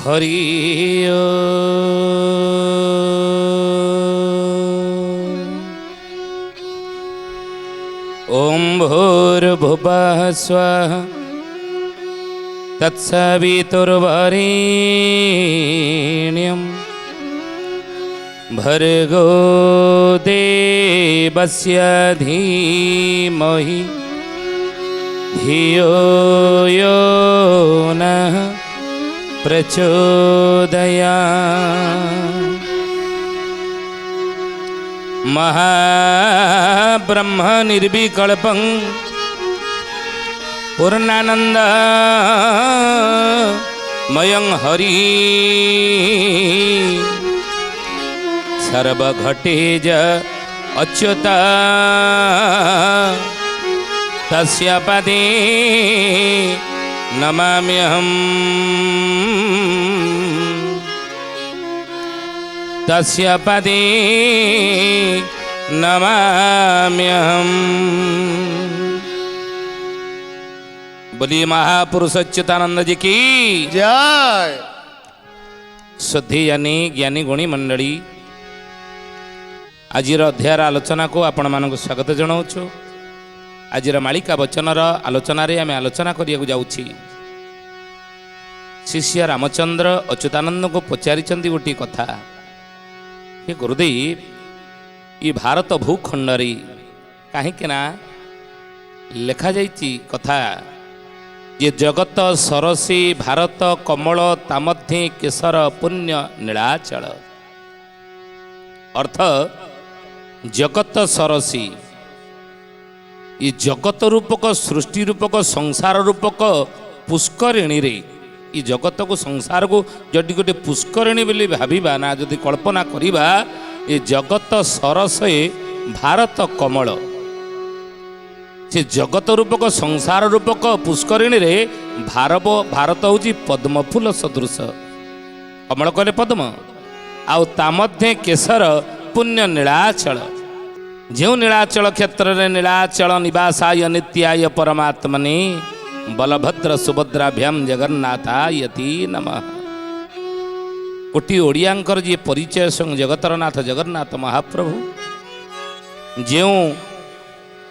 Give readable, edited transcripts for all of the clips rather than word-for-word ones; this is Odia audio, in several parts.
हरि ओम भूर्भुवः स्वः तत्सवितुर्वरेण्यं भर्गो देवस्य धीमहि धियो यो नः प्रचोदयात्। महाब्रह्म निर्विकल्पं पूर्णानन्दमयं हरि सर्वघटेज अच्युत तस्य पदे नमाम्यहम् तस्य पदे नमाम्यहम्। बोलिए महापुरुष अच्युतानंद जी की जय। श्रद्धेयानी ज्ञानी गुणी मंडली आजिर अध्यायर आलोचना को आपण मानक स्वागत जनाऊँ। आजिर मालिका वचनर आलोचना रे आमे आलोचना करिया जाउछि। शिष्य रामचंद्र अच्युतानंद को पचारि गोटे कथा, हे गुरुदेव ये भारत भूखंड रे कहीं लिखा जाइछि कथा ये जगत सरसी भारत कमल तामध्ये केशर पुण्य नीलाचल। अर्थ जगत सरसी ये जगत रूपक सृष्टि रूपक संसार रूपक पुष्करिणी रे ये जगत को संसार को जदि गोटे पुष्करिणी बोली भाविबा ना जदि कल्पना करिबा ये जगत सरसे भारत कमल से जगत रूपक संसार रूपक पुष्करिणी रे भारत हूँ पद्मफूल सदृश। कमल कहले पद्म आउ ता मध्य केशर पुण्य नीलाचल। जो नीलाचल क्षेत्र में नीलाचल निवासाय नित्याय परमात्मने बलभद्र सुभद्राभ्याम जगन्नाथायति नमः। कोटि ओडियांकर जी परिचय संग जगतरनाथ जगन्नाथ महाप्रभु जो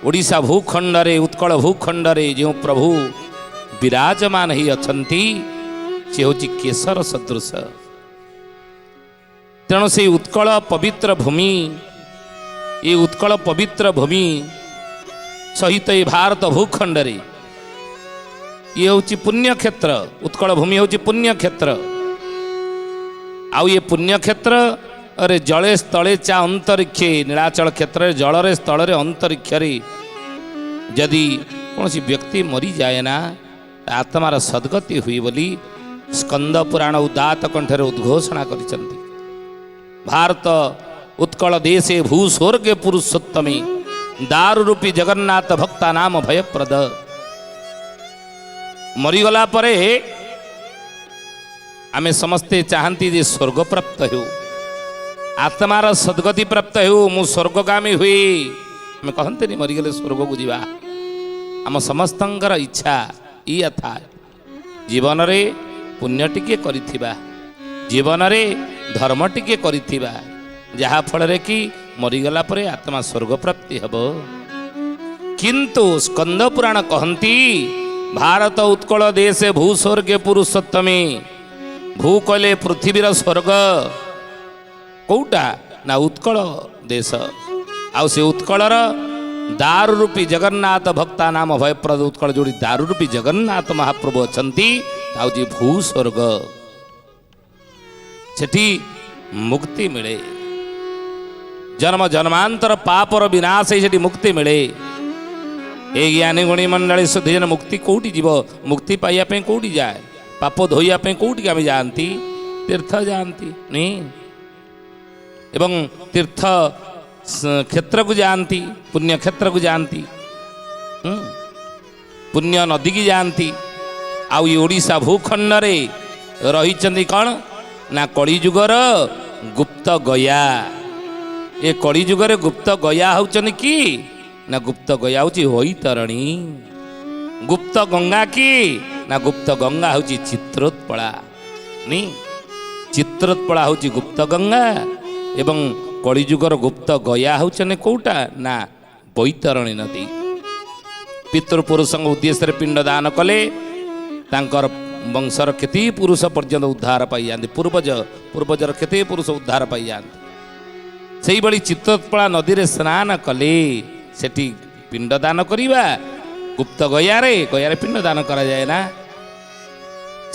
ओडिशा भूखंड रे उत्कल भूखंड रे जो प्रभु विराजमान ही अछंती से हूँ केशर सदृश। तेणु से उत्कल पवित्र भूमि ये उत्कल पवित्र भूमि सहित ये भारत भूखंड रे ये हूँ पुण्यक्षेत्र। उत्कल भूमि हूँ पुण्यक्षेत्र। आउ ये पुण्यक्षेत्र अरे जले स्थले चा अंतरिक्षे नीलाचल क्षेत्र जलरे स्थल अंतरिक्ष जदि कौन सी व्यक्ति मरी जाए ना आत्मार सद्गति हुई बोली स्कंद पुराण उदात कंठरे उद्घोषणा करिसंति। भारत उत्कल देशे भूस्वर्गे पुरुषोत्तमे दारु रूपी जगन्नाथ भक्ता नाम भयप्रद। मरीगला परे आमे समस्ते चाहती जे स्वर्ग प्राप्त हो आत्मार सद्गति प्राप्त हो मु स्वर्गगामी हुई आमे कहते मरीगले स्वर्ग को जीवा आम समस्तंकर इच्छा या था जीवन रे पुण्य टिके करिथिबा जीवन रे धर्म टिके करिथिबा जहा फल रे कि मरीगला परे आत्मा स्वर्ग प्राप्ति हबो। किंतु स्कंद पुराण कहंती भारत उत्कल देशे भूस्वर्गे पुरुषोत्तमे भू कहले पृथ्वीर स्वर्ग कौटा ना उत्कल देश आउ से उत्कलर दारु रूपी जगन्नाथ भक्ता नाम भयप्रद उत्कल जोड़ी दारु रूपी जगन्नाथ महाप्रभु अछंती ताउजी भूस्वर्ग सेठी मुक्ति मिले जन्म जन्मांतर पापर विनाश से मुक्ति मिले। ए ज्ञानी गुणी मंडली सुधीजन मुक्ति कौटी जीव मुक्ति पाइया पे कौटी जाए पाप धोइया पे कौटी आम जाती तीर्थ जाती नहीं एवं तीर्थ क्षेत्र को जाती पुण्य क्षेत्र को जाती पुण्य नदी की जाती। आउ ये ओडिशा भूखंड रे रही कौन ना कलिजुगर गुप्त गया। ये कलिजुगर गुप्त गया होचन कि ना गुप्त गया हूँ वैतरणी गुप्त गंगा की ना गुप्त गंगा हूँ चित्रोत्पला ନି ଚିତ୍ରୋତ୍ପଳା ହେଉଛି ଗୁପ୍ତ ଗଙ୍ଗା ଏବଂ କଳିଯୁଗର ଗୁପ୍ତ ଗୟା ହେଉଛନ୍ତି କୋଉଟା ନା ବୈତରଣୀ ନଦୀ। ପିତୃପୁରୁଷଙ୍କ ଉଦ୍ଦେଶ୍ୟରେ ପିଣ୍ଡ ଦାନ କଲେ ତାଙ୍କର ବଂଶର କେତେ ପୁରୁଷ ପର୍ଯ୍ୟନ୍ତ ଉଦ୍ଧାର ପାଇଯାଆନ୍ତି, ପୂର୍ବଜର କେତେ ପୁରୁଷ ଉଦ୍ଧାର ପାଇଯାଆନ୍ତି। ସେଇଭଳି ଚିତ୍ରୋତ୍ପଳା ନଦୀରେ ସ୍ନାନ କଲେ ସେଠି ପିଣ୍ଡ ଦାନ କରିବା, ଗୁପ୍ତ ଗୟାରେ ପିଣ୍ଡ ଦାନ କରାଯାଏ ନା।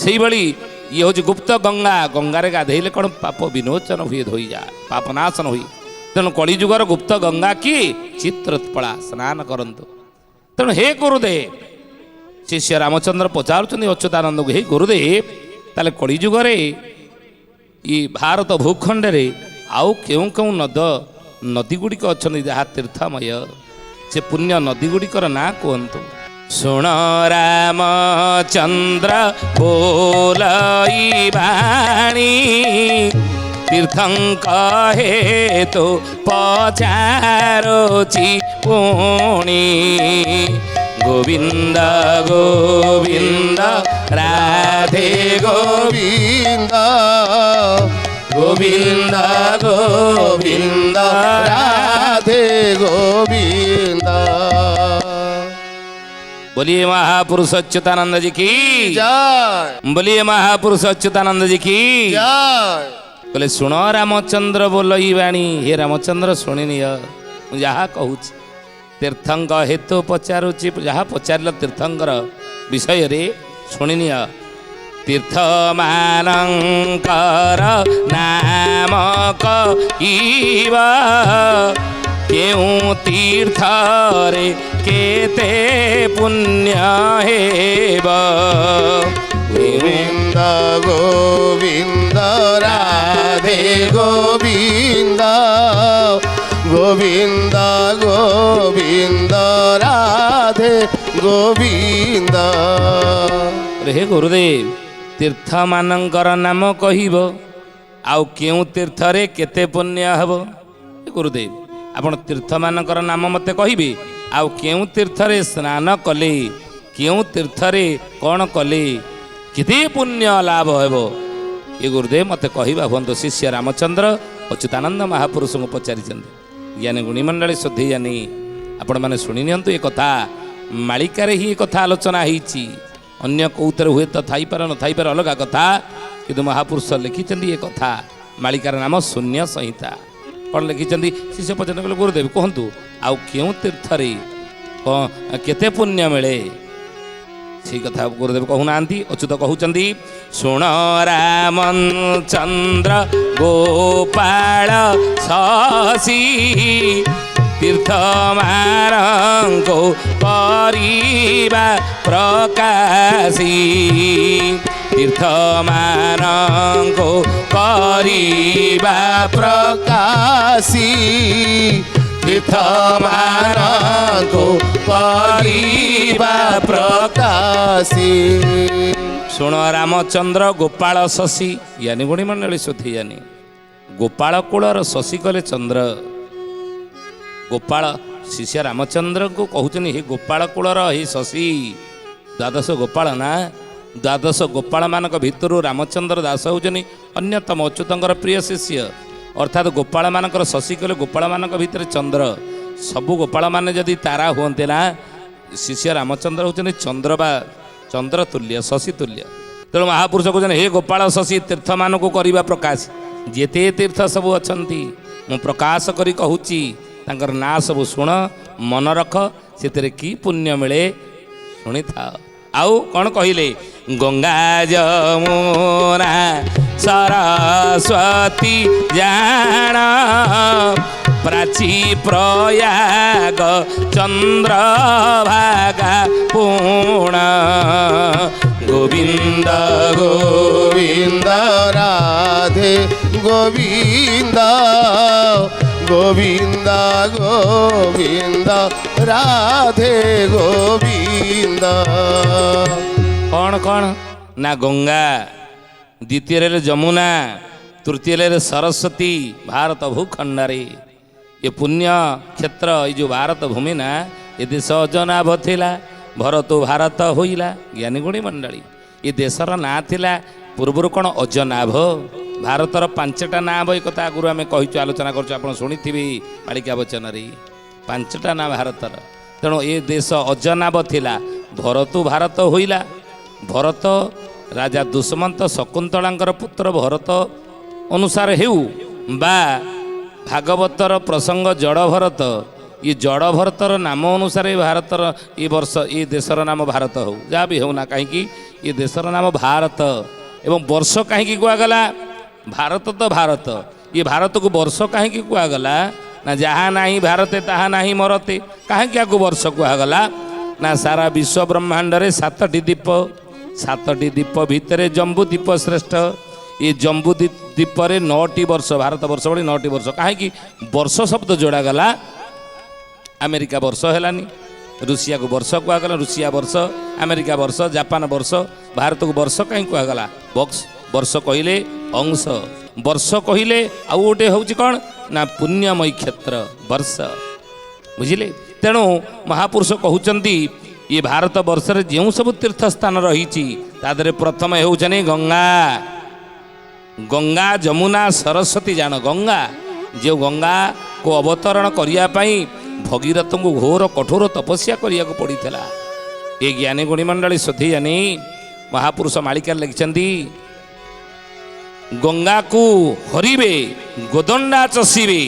ସେଇଭଳି ଇଏ ହେଉଛି ଗୁପ୍ତ ଗଙ୍ଗା, ଗଙ୍ଗାରେ ଗାଧେଇଲେ କ'ଣ ପାପ ବିନୋଚନ ହୁଏ, ଧୋଇଯାଏ, ପାପ ନାଶନ ହୁଏ। ତେଣୁ କଳିଯୁଗର ଗୁପ୍ତ ଗଙ୍ଗା କିଏ? ଚିତ୍ରୋତ୍ପଳା, ସ୍ନାନ କରନ୍ତୁ। ତେଣୁ ହେ ଗୁରୁଦେବ, ଶିଷ୍ୟ ରାମଚନ୍ଦ୍ର ପଚାରୁଛନ୍ତି ଅଚ୍ୟୁତାନନ୍ଦଙ୍କୁ, ହେ ଗୁରୁଦେବ, ତାହେଲେ କଳିଯୁଗରେ ଇ ଭାରତ ଭୂଖଣ୍ଡରେ ଆଉ କେଉଁ କେଉଁ ନଦୀ ଗୁଡ଼ିକ ଅଛନ୍ତି ଯାହା ତୀର୍ଥମୟ, ସେ ପୁଣ୍ୟ ନଦୀ ଗୁଡ଼ିକର ନାଁ କୁହନ୍ତୁ। ଶୁଣ ରାମଚନ୍ଦ୍ର ବୋଲଇ ବାଣୀ, ତୀର୍ଥଙ୍କ ହେତୁ ପଚାରୁଛି ପୁଣି। ଗୋବିନ୍ଦ ଗୋବିନ୍ଦ ରାଧେ ଗୋବିନ୍ଦ, ଗୋବିନ୍ଦ ଗୋବିନ୍ଦ ରାଧେ ଗୋବିନ୍ଦ। बोलिए महापुरुष अच्युतानंद जी की जय, बोलिए महापुरुष अच्युतानंद जी की जय। बोले सुन रामचंद्र बोलई बाणी, हे रामचंद्र शुणी निय, जहा कहूँ तीर्थंक हेतु पचारुची, जहा पचार तीर्थंकर विषय रे शुणी निय। तीर्थ मानंकर नाम कहिबा, केउं तीर्थरे केते पुण्य हेब। गोविंद गोविंद राधे गोविंद, गोविंद गोविंद राधे गोविंद। हे गुरुदेव, तीर्थ मानंकर नाम कहिब, आउ केउं तीर्थरे केते पुण्य हेब। गुरुदेव, आपण तीर्थ मानकर नाम मते कहिबे, आउ केउं तीर्थरे स्नान कले, केउं तीर्थरे कौन कले केते पुण्य लाभ हेबो, ये गुरुदेव मते कहिबा हुंतो। शिष्य रामचंद्र अच्युतानंद महापुरुष को पचारिछन्ते। ज्ञानी गुणी मंडली शुद्धि ज्ञानी आपण माने शुणी नियंतु। ए कथा मालिकारे ही कथा आलोचना होईछि, अन्य कौतरे हुए तो थाई पार न थाई पार अलग कथा, किंतु महापुरुष लिखिछन्ती ए कथा। मालिकार नाम शून्य संहिता। कौन लिखिछन्ती? शिष्य पचार कले, गुरुदेव कहतु आउ केउं तीर्थरे केते पुण्य मिले, से कथा गुरुदेव कहूनाहांती। अच्युत कहउचंदी, शुण रामचंद्र गोपाल शशि, तीर्थ मारंको परिबा प्रकाशी। तीर्थ मारंको परिबा प्रकाशी, तीर्थ मारंको परिबा प्रकाशी। शुण रामचंद्र गोपाल शशि, यानी गुणी मंडली शुद्धि यानी गोपाल कूलर शशि कले चंद्र। गोपाल शिष्य रामचंद्र को कहते हे गोपाल कूलर हे शशि, द्वादश गोपाल ना। द्वादश गोपाल मानक भितर रामचंद्र दास होचनी अन्यतम अच्युतंकर प्रिय शिष्य। अर्थात गोपाल मानकर शशि कले गोपाल मानक भितर चंद्र। सबु गोपाल माने जदि तारा हुंते ना, शिष्य रामचंद्र होचनी चंद्र बा चंद्र तुल्य, शशि तुल्य। तेणु महापुरुष कहते हे गोपाल शशि, तीर्थ मानक करवा प्रकाश। जेते तीर्थ सबू अछंती मु प्रकाश करी कहूची, तांकर ना सब शुण, मन रख, से कि पुण्य मिले शुणी था। आउ कौन कहले? गंगा जमुना सरस्वती जान, प्राची प्रयाग चंद्र भागा पूर्ण। गोविंद गोविंद राधे गोविंद, गोविंद गोविंद राधे गोविंद। कौन कौन ना? गंगा, द्वितीय जमुना, तृतीय सरस्वती। भारत भूखंडरे ये पुण्य क्षेत्र, ये जो भारत भूमि ना, ये देश अजनाभ थिला, भरत भारत होइला। ज्ञानी गुणी मंडली, ये देशर ना थिला ପୂର୍ବରୁ କ'ଣ ଅଜନାଭ ଭାରତର 5ଟା ନାଭ ଏ କଥା ଆଗରୁ ଆମେ କହିଛୁ ଆଲୋଚନା କରୁଛୁ ଆପଣ ଶୁଣିଥିବେ ମାଳିକା ବଚନରେ 5ଟା ନାଁ ଭାରତର। ତେଣୁ ଏ ଦେଶ ଅଜନାଭ ଥିଲା ଭରତୁ ଭାରତ ହୋଇଲା। ଭରତ ରାଜା ଦୁଷ୍ମନ୍ତ ଶକୁନ୍ତଳାଙ୍କର ପୁତ୍ର ଭରତ ଅନୁସାରେ ହେଉ ବା ଭାଗବତର ପ୍ରସଙ୍ଗ ଜଡ଼ ଭରତ ଏ ଜଡ଼ ଭରତର ନାମ ଅନୁସାରେ ଭାରତର ଏ ବର୍ଷ ଏ ଦେଶର ନାମ ଭାରତ ହେଉ ଯାହା ବି ହେଉନା କାହିଁକି ଏ ଦେଶର ନାମ ଭାରତ। ଏବଂ ବର୍ଷ କାହିଁକି କୁହାଗଲା ଭାରତ ତ ଭାରତ ଏ ଭାରତକୁ ବର୍ଷ କାହିଁକି କୁହାଗଲା ନା ଯାହା ନାହିଁ ଭାରତେ ତାହା ନାହିଁ ମରତେ। କାହିଁକି ଆକୁ ବର୍ଷ କୁହାଗଲା ନା ସାରା ବିଶ୍ୱ ବ୍ରହ୍ମାଣ୍ଡରେ 7ଟି ଦ୍ୱୀପ 7ଟି ଦ୍ୱୀପ ଭିତରେ ଜମ୍ବୁ ଦ୍ୱୀପ ଶ୍ରେଷ୍ଠ। ଏ ଜମ୍ବୁ ଦ୍ୱୀପରେ 9ଟି ବର୍ଷ ଭାରତ ବର୍ଷ ଭଳି 9ଟି ବର୍ଷ। କାହିଁକି ବର୍ଷ ଶବ୍ଦ ଯୋଡ଼ାଗଲା ଆମେରିକା ବର୍ଷ ହେଲାନି ରୁଷିଆକୁ ବର୍ଷ କୁହାଗଲା ରୁଷିଆ ବର୍ଷ ଆମେରିକା ବର୍ଷ ଜାପାନ ବର୍ଷ ଭାରତକୁ ବର୍ଷ କାହିଁକି କୁହାଗଲା ବର୍ଷ କହିଲେ ଅଂଶ ବର୍ଷ କହିଲେ ଆଉ ଗୋଟେ ହେଉଛି କ'ଣ ନା ପୁଣ୍ୟମୟୀ କ୍ଷେତ୍ର ବର୍ଷ ବୁଝିଲେ। ତେଣୁ ମହାପୁରୁଷ କହୁଛନ୍ତି ଏ ଭାରତ ବର୍ଷରେ ଯେଉଁ ସବୁ ତୀର୍ଥସ୍ଥାନ ରହିଛି ତା ଦେହରେ ପ୍ରଥମ ହେଉଛନ୍ତି ଗଙ୍ଗା ଗଙ୍ଗା ଯମୁନା ସରସ୍ୱତୀ ଜାଣ ଗଙ୍ଗା ଯେଉଁ ଗଙ୍ଗାକୁ ଅବତରଣ କରିବା ପାଇଁ ଭଗୀରଥଙ୍କୁ ଘୋର କଠୋର ତପସ୍ୟା କରିବାକୁ ପଡ଼ିଥିଲା। ଏ ଜ୍ଞାନୀ ଗୁଣୀ ମଣ୍ଡଳୀ ସୁଧୀ ଜାନି ମହାପୁରୁଷ ମାଳିକାରେ ଲେଖିଛନ୍ତି ଗଙ୍ଗାକୁ ହରିବେ ଗୋଦଣ୍ଡା ଚଷିବେ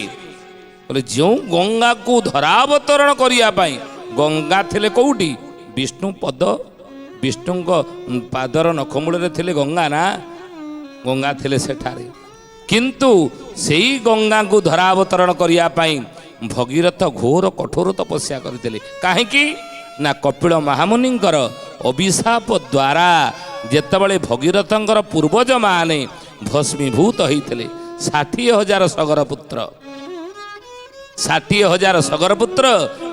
ବୋଲେ ଯେଉଁ ଗଙ୍ଗାକୁ ଧରାବତରଣ କରିବା ପାଇଁ ଗଙ୍ଗା ଥିଲେ କେଉଁଠି ବିଷ୍ଣୁ ପଦ ବିଷ୍ଣୁଙ୍କ ପାଦର ନଖମୂଳରେ ଥିଲେ ଗଙ୍ଗା ନା ଗଙ୍ଗା ଥିଲେ ସେଠାରେ କିନ୍ତୁ ସେଇ ଗଙ୍ଗାକୁ ଧରାବତରଣ କରିବା ପାଇଁ ଭଗୀରଥ ଘୋର କଠୋର ତପସ୍ୟା କରିଥିଲେ। କାହିଁକି ନା କପିଳ ମହାମୁନିଙ୍କର ଅଭିଶାପ ଦ୍ୱାରା ଯେତେବେଳେ ଭଗୀରଥଙ୍କର ପୂର୍ବଜମାନେ ଭସ୍ମୀଭୂତ ହୋଇଥିଲେ 60,000 ସଗର ପୁତ୍ର 60,000 ସଗର ପୁତ୍ର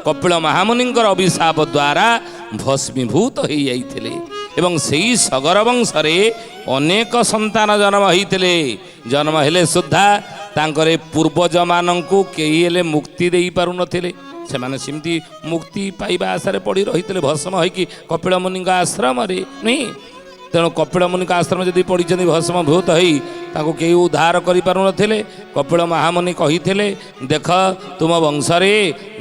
କପିଳ ମହାମୁନିଙ୍କର ଅଭିଶାପ ଦ୍ୱାରା ଭସ୍ମୀଭୂତ ହୋଇଯାଇଥିଲେ ଏବଂ ସେହି ସଗର ବଂଶରେ ଅନେକ ସନ୍ତାନ ଜନ୍ମ ହୋଇଥିଲେ। ଜନ୍ମ ହେଲେ ସୁଦ୍ଧା ତାଙ୍କର ପୂର୍ବଜମାନଙ୍କୁ କେହି ହେଲେ ମୁକ୍ତି ଦେଇପାରୁନଥିଲେ। ସେମାନେ ସେମିତି ମୁକ୍ତି ପାଇବା ଆଶାରେ ପଡ଼ି ରହିଥିଲେ ଭସ୍ମ ହୋଇକି କପିଳ ମୁନିଙ୍କ ଆଶ୍ରମରେ ନୁହେଁ। ତେଣୁ କପିଳ ମୁନିଙ୍କ ଆଶ୍ରମ ଯଦି ପଡ଼ିଛନ୍ତି ଭସ୍ମଭୂତ ହୋଇ ତାଙ୍କୁ କେହି ଉଦ୍ଧାର କରିପାରୁନଥିଲେ। କପିଳ ମହାମୁନି କହିଥିଲେ ଦେଖ ତୁମ ବଂଶରେ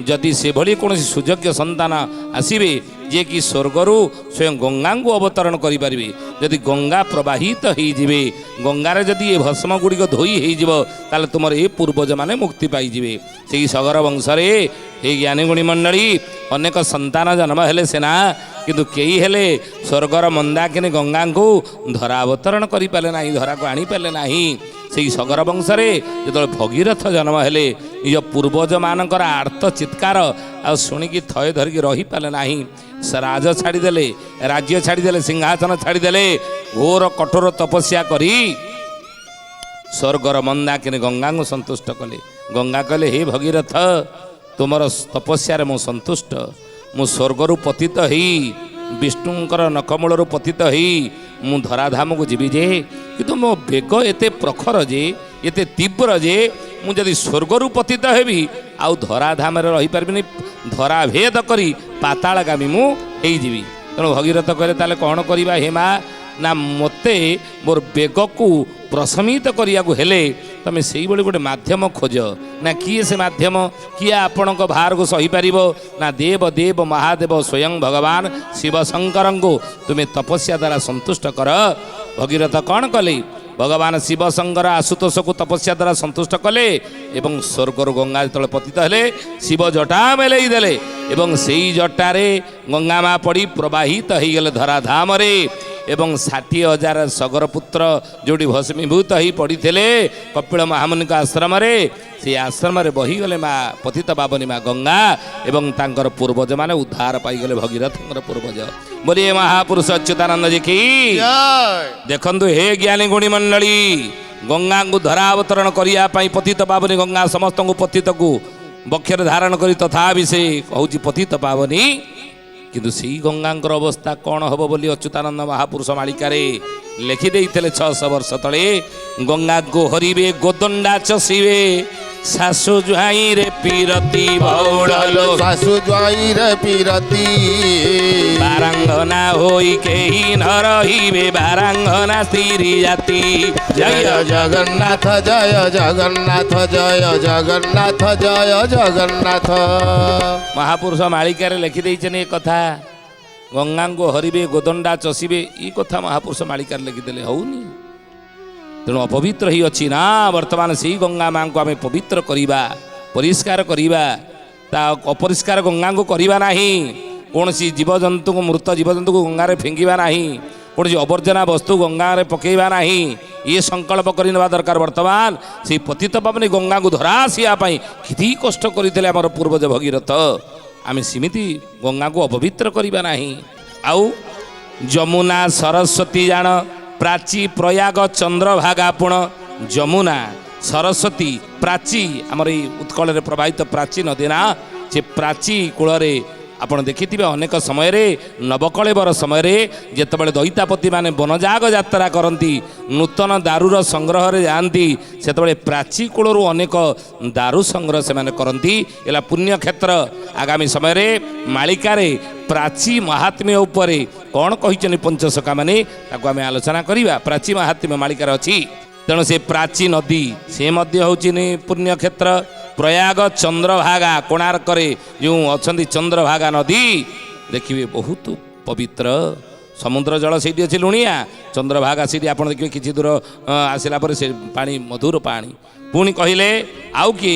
ଯଦି ସେଭଳି କୌଣସି ସୁଯୋଗ୍ୟ ସନ୍ତାନ ଆସିବେ ଯିଏକି ସ୍ୱର୍ଗରୁ ସ୍ୱୟଂ ଗଙ୍ଗାଙ୍କୁ ଅବତରଣ କରିପାରିବେ ଯଦି ଗଙ୍ଗା ପ୍ରବାହିତ ହୋଇଯିବେ ଗଙ୍ଗାରେ ଯଦି ଏ ଭସ୍ମ ଗୁଡ଼ିକ ଧୋଇ ହୋଇଯିବ ତାହେଲେ ତୁମର ଏ ପୂର୍ବଜମାନେ ମୁକ୍ତି ପାଇଯିବେ। ସେହି ସଗର ବଂଶରେ ଏ ଜ୍ଞାନୀ ଗୁଣୀ ମଣ୍ଡଳୀ ଅନେକ ସନ୍ତାନ ଜନ୍ମ ହେଲେ ସିନା କିନ୍ତୁ କେହି ହେଲେ ସ୍ୱର୍ଗର ମନ୍ଦାକିନୀ ଗଙ୍ଗାଙ୍କୁ ଧରା ଅବତରଣ କରିପାରିଲେ ନାହିଁ ଧରାକୁ ଆଣିପାରିଲେ ନାହିଁ। ସେହି ସଗର ବଂଶରେ ଯେତେବେଳେ ଭଗୀରଥ ଜନ୍ମ ହେଲେ ନିଜ ପୂର୍ବଜମାନଙ୍କର ଆର୍ତ ଚିତ୍କାର ଆଉ ଶୁଣିକି ଥୟ ଧରିକି ରହିପାରିଲେ ନାହିଁ। ରାଜ ଛାଡ଼ିଦେଲେ ରାଜ୍ୟ ଛାଡ଼ିଦେଲେ ସିଂହାସନ ଛାଡ଼ିଦେଲେ ଘୋର କଠୋର ତପସ୍ୟା କରି ସ୍ୱର୍ଗର ମନ୍ଦାକିନୀ ଗଙ୍ଗାଙ୍କୁ ସନ୍ତୁଷ୍ଟ କଲେ। ଗଙ୍ଗା କହିଲେ ହେ ଭଗୀରଥ ତୁମର ତପସ୍ୟାରେ ମୁଁ ସନ୍ତୁଷ୍ଟ ମୁଁ ସ୍ୱର୍ଗରୁ ପତିତ ହେଇ ବିଷ୍ଣୁଙ୍କର ନଖମୂଳରୁ ପତିତ ହେଇ ମୁଁ ଧରାଧାମକୁ ଯିବି ଯେ କିନ୍ତୁ ମୋ ବେଗ ଏତେ ପ୍ରଖର ଯେ ଏତେ ତୀବ୍ର ଯେ ମୁଁ ଯଦି ସ୍ୱର୍ଗରୁ ପତିତ ହେବି ଆଉ ଧରାଧାମରେ ରହିପାରିବିନି ଧରା ଭେଦ କରି ପାତାଳଗାମୀ ମୁଁ ହେଇଯିବି। ତେଣୁ ଭଗୀରଥ କହିଲେ ତାହେଲେ କ'ଣ କରିବା ହେ ମା ନା ମୋତେ ମୋର ବେଗକୁ ପ୍ରଶମିତ କରିବାକୁ ହେଲେ ତମେ ସେଇଭଳି ଗୋଟେ ମାଧ୍ୟମ ଖୋଜ। ନା କିଏ ସେ ମାଧ୍ୟମ କିଏ ଆପଣଙ୍କ ଭାରକୁ ସହିପାରିବ ନା ଦେବ ଦେବ ମହାଦେବ ସ୍ୱୟଂ ଭଗବାନ ଶିବ ଶଙ୍କରଙ୍କୁ ତୁମେ ତପସ୍ୟା ଦ୍ୱାରା ସନ୍ତୁଷ୍ଟ କର। ଭଗୀରଥ କ'ଣ କଲେ ଭଗବାନ ଶିବ ଶଙ୍କର ଆଶୁତୋଷକୁ ତପସ୍ୟା ଦ୍ୱାରା ସନ୍ତୁଷ୍ଟ କଲେ ଏବଂ ସ୍ୱର୍ଗରୁ ଗଙ୍ଗା ଯେତେବେଳେ ପତିତ ହେଲେ ଶିବ ଜଟା ମେଲେଇ ଦେଲେ ଏବଂ ସେଇ ଜଟାରେ ଗଙ୍ଗା ମା ପଡ଼ି ପ୍ରବାହିତ ହୋଇଗଲେ ଧରାଧାମରେ ଏବଂ 60,000 ସଗର ପୁତ୍ର ଯେଉଁଠି ଭସ୍ମୀଭୂତ ହୋଇ ପଡ଼ିଥିଲେ କପିଳ ମହାମୁନିଙ୍କ ଆଶ୍ରମରେ ସେହି ଆଶ୍ରମରେ ବହିଗଲେ ମା ପତିତ ପାବନୀ ମା ଗଙ୍ଗା ଏବଂ ତାଙ୍କର ପୂର୍ବଜମାନେ ଉଦ୍ଧାର ପାଇଗଲେ ଭଗୀରଥଙ୍କର ପୂର୍ବଜ। ବୋଲି ଏ ମହାପୁରୁଷ ଅଚ୍ୟୁତାନନ୍ଦ ଜି କି ଦେଖନ୍ତୁ ହେ ଜ୍ଞାନୀ ଗୁଣୀ ମଣ୍ଡଳୀ ଗଙ୍ଗାଙ୍କୁ ଧରା ଅବତରଣ କରିବା ପାଇଁ ପତିତ ପାବନୀ ଗଙ୍ଗା ସମସ୍ତଙ୍କୁ ପତିତକୁ ବକ୍ଷରେ ଧାରଣ କରି ତଥାପି ସେ କହୁଛି ପତିତ ପାବନୀ କିନ୍ତୁ ସେଇ ଗଙ୍ଗାଙ୍କର ଅବସ୍ଥା କ'ଣ ହେବ ବୋଲି ଅଚ୍ୟୁତାନନ୍ଦ ମହାପୁରୁଷ ମାଳିକାରେ ଲେଖିଦେଇଥିଲେ 600 ବର୍ଷ ତଳେ ଗଙ୍ଗାକୁ ହରିବେ ଗୋଦଣ୍ଡା ଚଷିବେ ଶାଶୁ ଜ୍ୱାଇଁରେ ପିରତି ବଉଳଲୋ ଶାଶୁ ଜ୍ୱାଇଁରେ ପିରତି ବାରାଙ୍ଗନା ହୋଇ କେହି ନ ରହିବେ ବାରାଙ୍ଗନା ସ୍ତ୍ରୀ ଜାତି ଜୟ ଜଗନ୍ନାଥ ଜୟ ଜଗନ୍ନାଥ ଜୟ ଜଗନ୍ନାଥ ଜୟ ଜଗନ୍ନାଥ। ମହାପୁରୁଷ ମାଳିକାରେ ଲେଖିଦେଇଛନ୍ତି ଏ କଥା ଗଙ୍ଗାଙ୍କୁ ହରିବେ ଗୋଦଣ୍ଡା ଚଷିବେ ଏ କଥା ମହାପୁରୁଷ ମାଳିକାରେ ଲେଖିଦେଲେ ହଉନି। ତେଣୁ ଅପବିତ୍ର ହିଁ ଅଛି ନା ବର୍ତ୍ତମାନ ସେଇ ଗଙ୍ଗା ମାଙ୍କୁ ଆମେ ପବିତ୍ର କରିବା ପରିଷ୍କାର କରିବା ତା ଅପରିଷ୍କାର ଗଙ୍ଗାଙ୍କୁ କରିବା ନାହିଁ। କୌଣସି ଜୀବଜନ୍ତୁଙ୍କୁ ମୃତ ଜୀବଜନ୍ତୁଙ୍କୁ ଗଙ୍ଗାରେ ଫିଙ୍ଗିବା ନାହିଁ କୌଣସି ଅବର୍ଜନା ବସ୍ତୁ ଗଙ୍ଗାରେ ପକାଇବା ନାହିଁ ଇଏ ସଂକଳ୍ପ କରି ନେବା ଦରକାର। ବର୍ତ୍ତମାନ ସେଇ ପତିତ ପାବନୀ ଗଙ୍ଗାକୁ ଧରା ଆସିବା ପାଇଁ କେତେ କଷ୍ଟ କରିଥିଲେ ଆମର ପୂର୍ବଜ ଭଗୀରଥ ଆମେ ସେମିତି ଗଙ୍ଗାକୁ ଅପବିତ୍ର କରିବା ନାହିଁ। ଆଉ ଯମୁନା ସରସ୍ୱତୀ ଜାଣ ପ୍ରାଚୀ ପ୍ରୟାଗ ଚନ୍ଦ୍ରଭାଗା ପୁଣ ଯମୁନା ସରସ୍ୱତୀ ପ୍ରାଚୀ ଆମର ଏଇ ଉତ୍କଳରେ ପ୍ରବାହିତ ପ୍ରାଚୀ ନଦୀ ନା ସେ ପ୍ରାଚୀ କୂଳରେ ଆପଣ ଦେଖିଥିବେ ଅନେକ ସମୟରେ ନବକଳେବର ସମୟରେ ଯେତେବେଳେ ଦଇତାପତି ମାନେ ବନଯାଗ ଯାତ୍ରା କରନ୍ତି ନୂତନ ଦାରୁର ସଂଗ୍ରହରେ ଯାଆନ୍ତି ସେତେବେଳେ ପ୍ରାଚୀ କୂଳରୁ ଅନେକ ଦାରୁ ସଂଗ୍ରହ ସେମାନେ କରନ୍ତି ହେଲା ପୁଣ୍ୟକ୍ଷେତ୍ର। ଆଗାମୀ ସମୟରେ ମାଳିକାରେ ପ୍ରାଚୀ ମହାତ୍ମ୍ୟ ଉପରେ କ'ଣ କହିଛନ୍ତି ପଞ୍ଚସଖା ମାନେ ତାକୁ ଆମେ ଆଲୋଚନା କରିବା। ପ୍ରାଚୀ ମହାତ୍ମ୍ୟ ମାଳିକାରେ ଅଛି। ତେଣୁ ସେ ପ୍ରାଚୀ ନଦୀ ସେ ମଧ୍ୟ ହେଉଛି ପୁଣ୍ୟକ୍ଷେତ୍ର। ପ୍ରୟାଗ ଚନ୍ଦ୍ରଭାଗା କୋଣାର୍କରେ ଯେଉଁ ଅଛନ୍ତି ଚନ୍ଦ୍ରଭାଗା ନଦୀ ଦେଖିବେ ବହୁତ ପବିତ୍ର ସମୁଦ୍ର ଜଳ ସେଇଠି ଅଛି ଲୁଣିଆ ଚନ୍ଦ୍ରଭାଗା ସେଇଠି ଆପଣ ଦେଖିବେ କିଛି ଦୂର ଆସିଲା ପରେ ସେ ପାଣି ମଧୁର ପାଣି। ପୁଣି କହିଲେ ଆଉ କି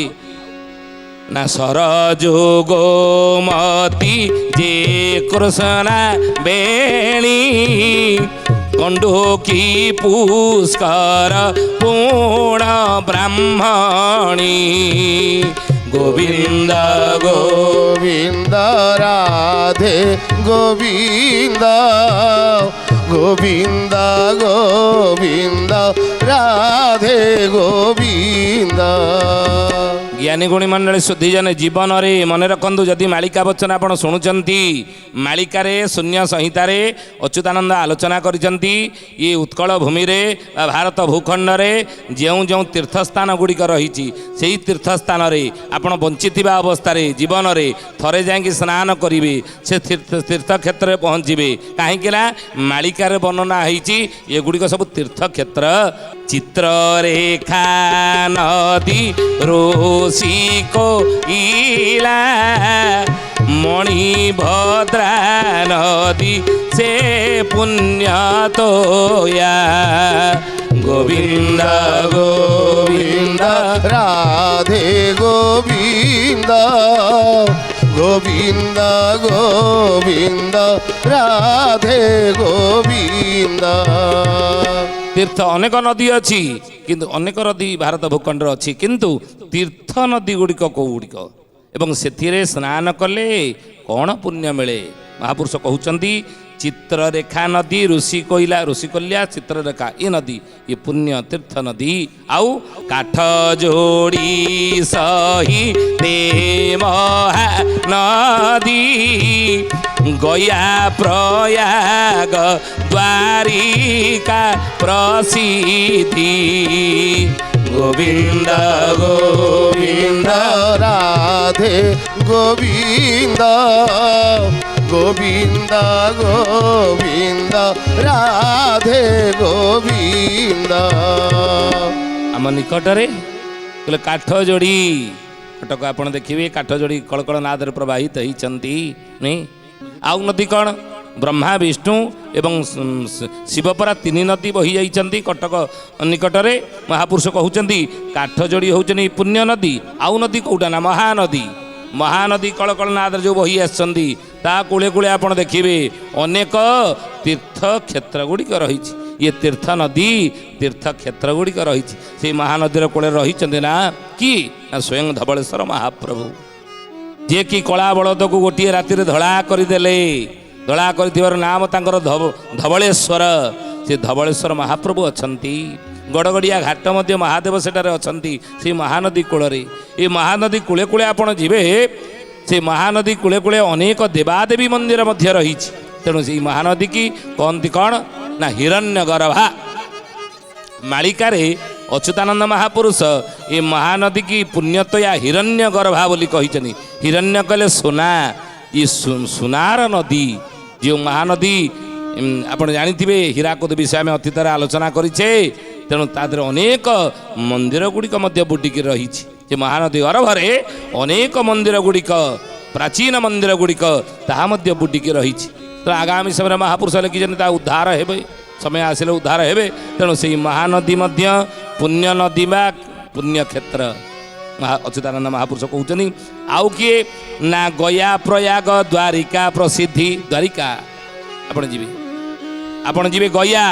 ନା ସରଯୋଗମତି ଯେ କୃଷ୍ଣା ବେଣୀ କଣ୍ଡୁକି ପୁଷ୍କର ପୁଣ ବ୍ରାହ୍ମଣୀ ଗୋବିନ୍ଦ ଗୋବିନ୍ଦ ରାଧେ ଗୋବିନ୍ଦ ଗୋବିନ୍ଦ ଗୋବିନ୍ଦ ରାଧେ ଗୋବିନ୍ଦ। ଜ୍ଞାନୀ ଗୁଣୀ ମଣ୍ଡଳୀ ଶୁଦ୍ଧିଜନେ ଜୀବନରେ ମନେ ରଖନ୍ତୁ ଯଦି ମାଳିକା ବଚନ ଆପଣ ଶୁଣୁଛନ୍ତି ମାଳିକାରେ ଶୂନ୍ୟ ସଂହିତାରେ ଅଚ୍ୟୁତାନନ୍ଦ ଆଲୋଚନା କରିଛନ୍ତି ଇଏ ଉତ୍କଳ ଭୂମିରେ ବା ଭାରତ ଭୂଖଣ୍ଡରେ ଯେଉଁ ଯେଉଁ ତୀର୍ଥସ୍ଥାନ ଗୁଡ଼ିକ ରହିଛି ସେହି ତୀର୍ଥସ୍ଥାନରେ ଆପଣ ବଞ୍ଚିଥିବା ଅବସ୍ଥାରେ ଜୀବନରେ ଥରେ ଯାଇକି ସ୍ନାନ କରିବେ ସେ ତୀର୍ଥକ୍ଷେତ୍ରରେ ପହଞ୍ଚିବେ କାହିଁକି ନା ମାଳିକାରେ ବର୍ଣ୍ଣନା ହେଇଛି ଏଗୁଡ଼ିକ ସବୁ ତୀର୍ଥକ୍ଷେତ୍ର। ଚିତ୍ରରେଖା ନଦୀ ଋଷିକୋ ଇଲା ମଣିଭଦ୍ରା ନଦୀ ସେ ପୁଣ୍ୟ ତୋୟା ଗୋବିନ୍ଦ ଗୋବିନ୍ଦ ରାଧେ ଗୋବିନ୍ଦ ଗୋବିନ୍ଦ ଗୋବିନ୍ଦ ରାଧେ ଗୋବିନ୍ଦ। ତୀର୍ଥ ଅନେକ ନଦୀ ଅଛି କିନ୍ତୁ ଅନେକ ନଦୀ ଭାରତ ଭୂଖଣ୍ଡରେ ଅଛି କିନ୍ତୁ ତୀର୍ଥ ନଦୀ ଗୁଡ଼ିକ କେଉଁ ଗୁଡ଼ିକ ଏବଂ ସେଥିରେ ସ୍ନାନ କଲେ କ'ଣ ପୁଣ୍ୟ ମିଳେ ମହାପୁରୁଷ କହୁଛନ୍ତି ଚିତ୍ରରେଖା ନଦୀ ଋଷିକୋଇଲା ଚିତ୍ରରେଖା ଏ ନଦୀ ଏ ପୁଣ୍ୟ ତୀର୍ଥ ନଦୀ। ଆଉ କାଠ ଯୋଡ଼ି ସହି ଦେ ମହାନଦୀ ଗୟା ପ୍ରୟାଗ ଦ୍ୱାରିକା ପ୍ରସିଦ୍ଧି ଗୋବିନ୍ଦ ଗୋବିନ୍ଦ ରାଧେ ଗୋବିନ୍ଦ ଗୋବିନ୍ଦ ଗୋବିନ୍ଦ ରାଧେ ଗୋବିନ୍ଦ। ଆମ ନିକଟରେ କହିଲେ କାଠ ଯୋଡ଼ି କଟକ ଆପଣ ଦେଖିବେ କାଠ ଯୋଡ଼ି କଳକଳ ନାଦରେ ପ୍ରବାହିତ ହେଇଛନ୍ତି ନାଇଁ। ଆଉ ନଦୀ କ'ଣ ବ୍ରହ୍ମା ବିଷ୍ଣୁ ଏବଂ ଶିବପରା ତିନି ନଦୀ ବହି ଯାଇଛନ୍ତି କଟକ ନିକଟରେ। ମହାପୁରୁଷ କହୁଛନ୍ତି କାଠ ଯୋଡ଼ି ହେଉଛନ୍ତି ପୁଣ୍ୟ ନଦୀ। ଆଉ ନଦୀ କେଉଁଟା ନା ମହାନଦୀ କଳକଳ ନାଦରେ ଯେଉଁ ବହି ଆସିଛନ୍ତି ତା କୂଳେ କୂଳେ ଆପଣ ଦେଖିବେ ଅନେକ ତୀର୍ଥକ୍ଷେତ୍ର ଗୁଡ଼ିକ ରହିଛି। ଇଏ ତୀର୍ଥ ନଦୀ ତୀର୍ଥକ୍ଷେତ୍ର ଗୁଡ଼ିକ ରହିଛି ସେଇ ମହାନଦୀର କୂଳରେ ରହିଛନ୍ତି ନା କି ନା ସ୍ୱୟଂ ଧବଳେଶ୍ୱର ମହାପ୍ରଭୁ ଯିଏକି କଳା ବଳଦକୁ ଗୋଟିଏ ରାତିରେ ଧଳା କରିଦେଲେ। ଧଳା କରିଥିବାର ନାମ ତାଙ୍କର ଧବଳେଶ୍ୱର। ସେ ଧବଳେଶ୍ୱର ମହାପ୍ରଭୁ ଅଛନ୍ତି। ଗଡ଼ଗଡ଼ିଆ ଘାଟ ମଧ୍ୟ ମହାଦେବ ସେଠାରେ ଅଛନ୍ତି ସେଇ ମହାନଦୀ କୂଳରେ। ଏ ମହାନଦୀ କୂଳେ କୂଳେ ଆପଣ ଯିବେ ସେ ମହାନଦୀ କୂଳେ କୂଳେ ଅନେକ ଦେବାଦେବୀ ମନ୍ଦିର ମଧ୍ୟ ରହିଛି। ତେଣୁ ସେଇ ମହାନଦୀ କି କହନ୍ତି କ'ଣ ନା ହିରଣ୍ୟ ଗର୍ଭା। ମାଳିକାରେ ଅଚ୍ୟୁତାନନ୍ଦ ମହାପୁରୁଷ ଏ ମହାନଦୀ କି ପୁଣ୍ୟତୟା ହିରଣ୍ୟ ଗର୍ଭା ବୋଲି କହିଛନ୍ତି। ହିରଣ୍ୟ କହିଲେ ସୁନା, ଏ ସୁନାର ନଦୀ ଯେଉଁ ମହାନଦୀ ଆପଣ ଜାଣିଥିବେ ହୀରାକୁଦ ବିଷୟ ଆମେ ଅତୀତରେ ଆଲୋଚନା କରିଛେ। ତେଣୁ ତା ଦେହରେ ଅନେକ ମନ୍ଦିର ଗୁଡ଼ିକ ମଧ୍ୟ ବୁଡ଼ିକି ରହିଛି। ଯେ ମହାନଦୀ ଗର୍ଭରେ ଅନେକ ମନ୍ଦିର ଗୁଡ଼ିକ, ପ୍ରାଚୀନ ମନ୍ଦିର ଗୁଡ଼ିକ ତାହା ମଧ୍ୟ ବୁଡ଼ିକି ରହିଛି। ତେଣୁ ଆଗାମୀ ସମୟରେ ମହାପୁରୁଷ ଲେଖିଛନ୍ତି ତା ଉଦ୍ଧାର ହେବେ, ସମୟ ଆସିଲେ ଉଦ୍ଧାର ହେବେ। ତେଣୁ ସେହି ମହାନଦୀ ମଧ୍ୟ ପୁଣ୍ୟ ନଦୀ ବା ପୁଣ୍ୟକ୍ଷେତ୍ର ଅଚ୍ୟୁତାନନ୍ଦ ମହାପୁରୁଷ କହୁଛନ୍ତି। ଆଉ କିଏ ନା ଗୟା ପ୍ରୟାଗ ଦ୍ୱାରିକା ପ୍ରସିଦ୍ଧି। ଦ୍ୱାରିକା ଆପଣ ଯିବେ ଗୟା,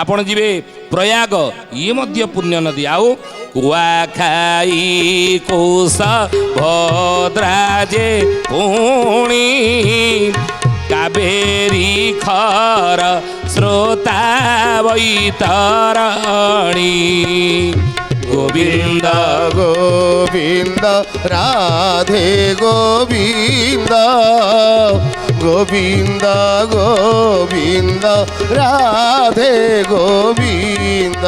ଆପଣ ଯିବେ ପ୍ରୟାଗ, ଇଏ ମଧ୍ୟ ପୁଣ୍ୟ ନଦୀ। ଆଉ କୁଆଖାଇ କୌଶ ଭଦ୍ରା ଯେ ପୁଣି କାବେରୀ ଖର ସ୍ରୋତା ବୈତରଣୀ। ଗୋବିନ୍ଦ ଗୋବିନ୍ଦ ରାଧେ ଗୋବିନ୍ଦ, ଗୋବିନ୍ଦ ଗୋବିନ୍ଦ ରାଧେ ଗୋବିନ୍ଦ।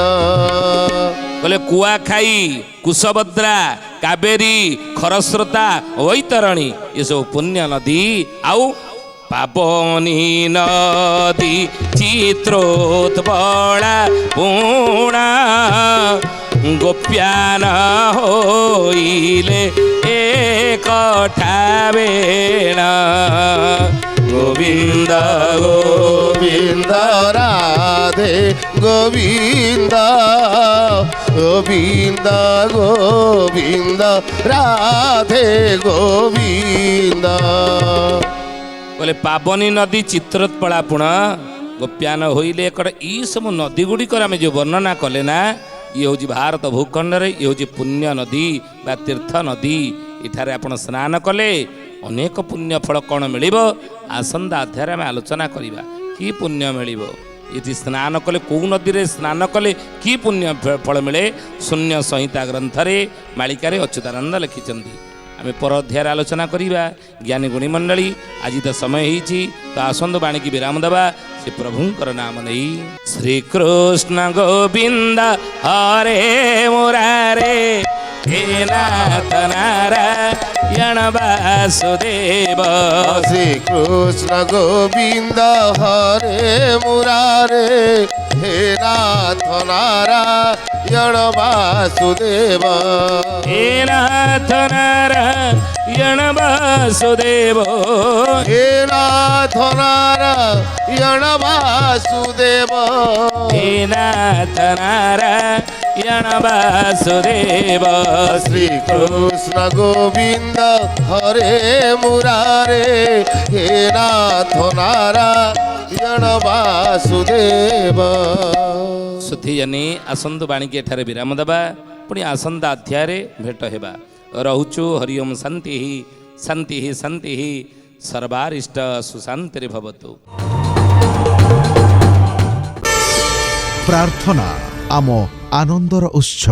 କହିଲେ କୁଆଖାଇ, କୁଶଭଦ୍ରା, କାବେରୀ, ଖରସ୍ରୋତା, ବୈତରଣୀ ଏସବୁ ପୁଣ୍ୟ ନଦୀ। ଆଉ ପାବନୀ ନଦୀ ଚିତ୍ରୋତ୍ପଳା ପୁଣା ଗୋପ୍ୟାନ ହୋଇଲେ ଏକଠା ବେଣ। ଗୋବିନ୍ଦ ଗୋବିନ୍ଦ ରାଧେ ଗୋବିନ୍ଦ, ଗୋବିନ୍ଦ ଗୋବିନ୍ଦ ରାଧେ ଗୋବିନ୍ଦ। କହିଲେ ପାବନୀ ନଦୀ ଚିତ୍ରୋତ୍ପଳା ପୁଣ ଗୋପ୍ୟାନ ହୋଇଲେ ଏକଟ। ଏଇ ସବୁ ନଦୀ ଗୁଡ଼ିକର ଆମେ ଯେଉଁ ବର୍ଣ୍ଣନା କଲେ ନା, ଇଏ ହେଉଛି ଭାରତ ଭୂଖଣ୍ଡରେ ଇଏ ହେଉଛି ପୁଣ୍ୟ ନଦୀ ବା ତୀର୍ଥ ନଦୀ। ଏଠାରେ ଆପଣ ସ୍ନାନ କଲେ ଅନେକ ପୁଣ୍ୟ ଫଳ କ'ଣ ମିଳିବ, ଆସନ୍ତା ଅଧ୍ୟାୟରେ ଆମେ ଆଲୋଚନା କରିବା। କି ପୁଣ୍ୟ ମିଳିବ, ଏଠି ସ୍ନାନ କଲେ, କେଉଁ ନଦୀରେ ସ୍ନାନ କଲେ କି ପୁଣ୍ୟ ଫଳ ମିଳେ, ଶୂନ୍ୟ ସଂହିତା ଗ୍ରନ୍ଥରେ ମାଳିକାରେ ଅଚ୍ୟୁତାନନ୍ଦ ଲେଖିଛନ୍ତି। ଆମେ ପର ଅଧ୍ୟାୟରେ ଆଲୋଚନା କରିବା। ଜ୍ଞାନୀ ଗୁଣୀ ମଣ୍ଡଳୀ, ଆଜି ତ ସମୟ ହେଇଛି, ତ ଆସନ୍ତୁ ବାଣୀକି ବିରାମ ଦେବା ସେ ପ୍ରଭୁଙ୍କର ନାମ ନେଇ। ଶ୍ରୀକୃଷ୍ଣ ଗୋବିନ୍ଦ ହରେ ମୁରାରେ, ହେ ନାଥ ନାରାୟଣ ବାସୁଦେବ। ଶ୍ରୀକୃଷ୍ଣ ଗୋବିନ୍ଦ ହରେ ମୁରାରେ, ହେ ନାଥ ନାରାୟଣ ବାସୁଦେବ। ହେ ନାଥ ନାରାୟଣ ବାସୁଦେବ, ହେ ନାଥ ନାରାୟଣ ବାସୁଦେବ। ହେ ନାଥ ନାରାୟଣ ବାସୁଦେବ। ଶ୍ରୀକୃଷ୍ଣ ଗୋବିନ୍ଦ ହରେ ମୁରାରେ, ହେ ନାଥ ନାରାୟଣ ବାସୁଦେବ। ସୁଧୀଜନୀ ଆସନ୍ତୁ ବାଣୀକି ଏଠାରେ ବିରାମ ଦେବା, ପୁଣି ଆସନ୍ତା ଅଧ୍ୟାୟରେ ଭେଟ ହେବା। ରହୁଛୁ ହରି ଓମ୍। ଶାନ୍ତି ଶାନ୍ତି ଶାନ୍ତି ସର୍ବାରିଷ୍ଟ ସୁଶାନ୍ତିରେ ଭବତୁ। ପ୍ରାର୍ଥନା ଆମ ଆନନ୍ଦର ଉତ୍ସ।